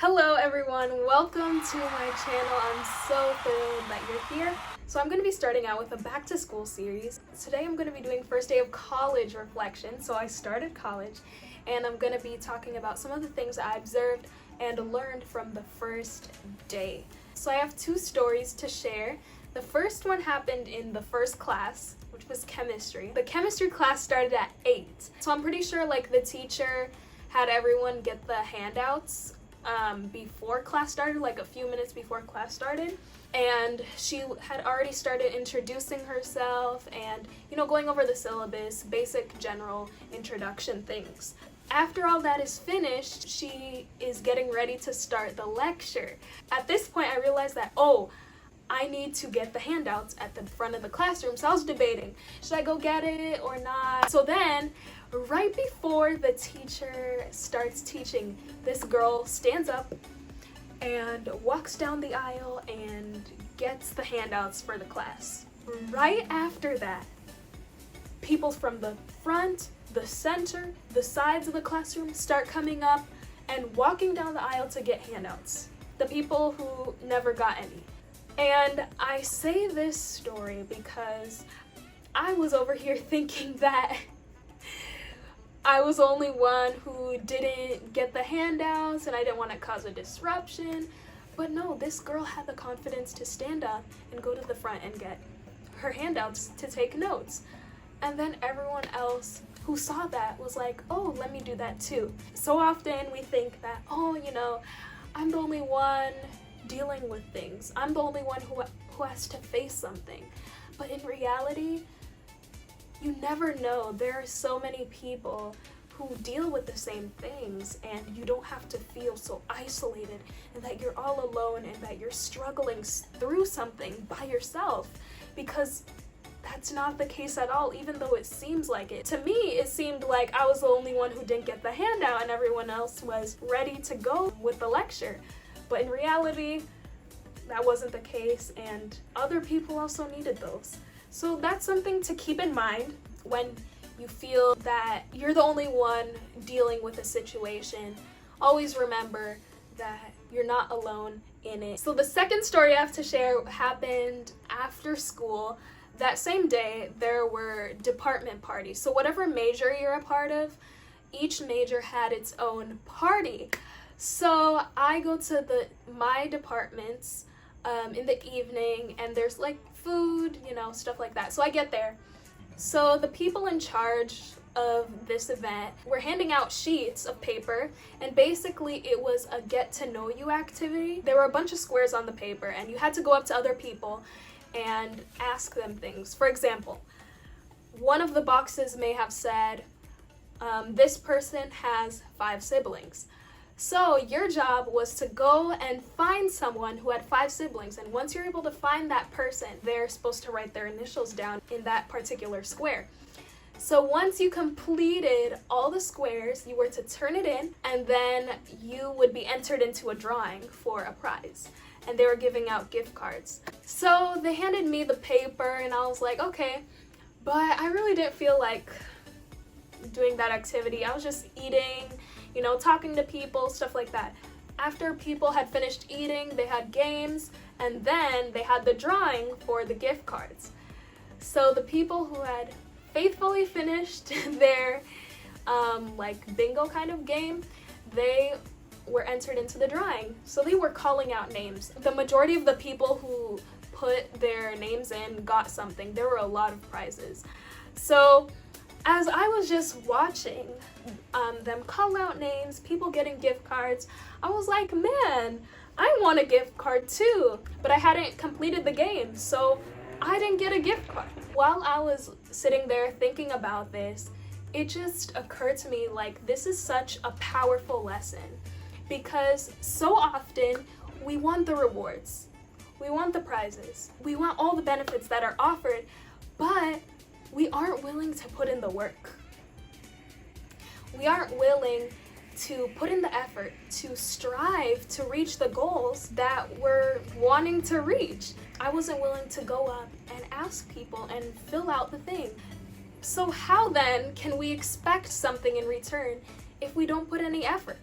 Hello everyone, welcome to my channel. I'm so thrilled that you're here. So I'm going to be starting out with a back to school series. Today I'm going to be doing first day of college reflection. So I started college and I'm going to be talking about some of the things I observed and learned from the first day. So I have two stories to share. The first one happened in the first class, which was chemistry. The chemistry class started at 8. So I'm pretty sure the teacher had everyone get the handouts before class started, a few minutes before class started, and she had already started introducing herself and going over the syllabus, basic general introduction things. After all that is finished, she is getting ready to start the lecture. At this point I realized that I need to get the handouts at the front of the classroom. So I was debating, should I go get it or not? So then, right before the teacher starts teaching, this girl stands up and walks down the aisle and gets the handouts for the class. Right after that, people from the front, the center, the sides of the classroom start coming up and walking down the aisle to get handouts. The people who never got any. And I say this story because I was over here thinking that I was the only one who didn't get the handouts and I didn't want to cause a disruption. But no, this girl had the confidence to stand up and go to the front and get her handouts to take notes. And then everyone else who saw that was like, oh, let me do that too. So often we think that, I'm the only one dealing with things. I'm the only one who has to face something. But in reality, you never know. There are so many people who deal with the same things, and you don't have to feel so isolated and that you're all alone and that you're struggling through something by yourself, because that's not the case at all, even though it seems like it. To me, it seemed like I was the only one who didn't get the handout and everyone else was ready to go with the lecture. But in reality, that wasn't the case, and other people also needed those. So that's something to keep in mind when you feel that you're the only one dealing with a situation. Always remember that you're not alone in it. So the second story I have to share happened after school. That same day, there were department parties. So whatever major you're a part of, each major had its own party. So I go to my departments in the evening, and there's food, stuff like that. So I get there. So the people in charge of this event were handing out sheets of paper, and basically it was a get to know you activity. There were a bunch of squares on the paper, and you had to go up to other people and ask them things. For example, one of the boxes may have said, this person has 5 siblings. So your job was to go and find someone who had 5 siblings, and once you're able to find that person, they're supposed to write their initials down in that particular square. So once you completed all the squares, you were to turn it in, and then you would be entered into a drawing for a prize. And they were giving out gift cards. So they handed me the paper, and I was like, okay, but I really didn't feel like doing that activity. I was just eating, talking to people, stuff like that. After people had finished eating, they had games, and then they had the drawing for the gift cards. So the people who had faithfully finished their bingo kind of game, they were entered into the drawing. So they were calling out names. The majority of the people who put their names in got something. There were a lot of prizes. So as I was just watching them call out names, people getting gift cards, I was like, man, I want a gift card too. But I hadn't completed the game, so I didn't get a gift card. While I was sitting there thinking about this, it just occurred to me this is such a powerful lesson, because so often we want the rewards, we want the prizes, we want all the benefits that are offered, but we aren't willing to put in the work. We aren't willing to put in the effort to strive to reach the goals that we're wanting to reach. I wasn't willing to go up and ask people and fill out the thing. So how then can we expect something in return if we don't put any effort?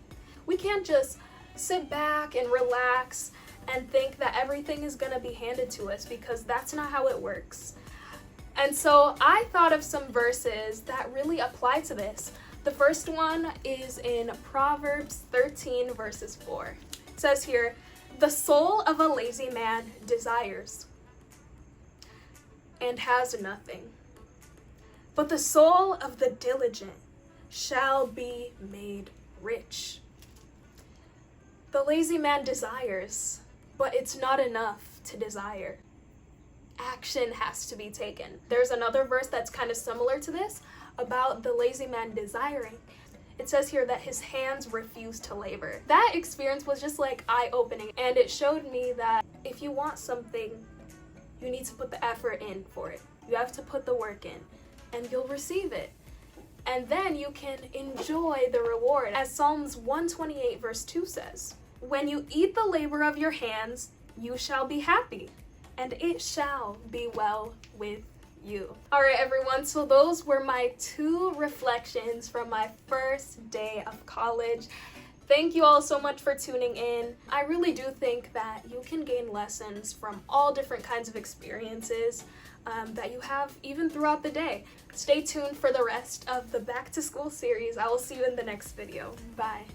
We can't just sit back and relax and think that everything is gonna be handed to us, because that's not how it works. And so I thought of some verses that really apply to this. The first one is in Proverbs 13 verses 4. It says here, "The soul of a lazy man desires and has nothing, but the soul of the diligent shall be made rich." The lazy man desires, but it's not enough to desire. Action has to be taken. There's another verse that's kind of similar to this about the lazy man desiring. It says here that his hands refuse to labor. That experience was just like eye-opening, and it showed me that if you want something, you need to put the effort in for it. You have to put the work in, and you'll receive it. And then you can enjoy the reward. As Psalms 128 verse 2 says, "When you eat the labor of your hands, you shall be happy, and it shall be well with you." All right, everyone, so those were my 2 reflections from my first day of college. Thank you all so much for tuning in. I really do think that you can gain lessons from all different kinds of experiences that you have even throughout the day. Stay tuned for the rest of the Back to School series. I will see you in the next video. Bye.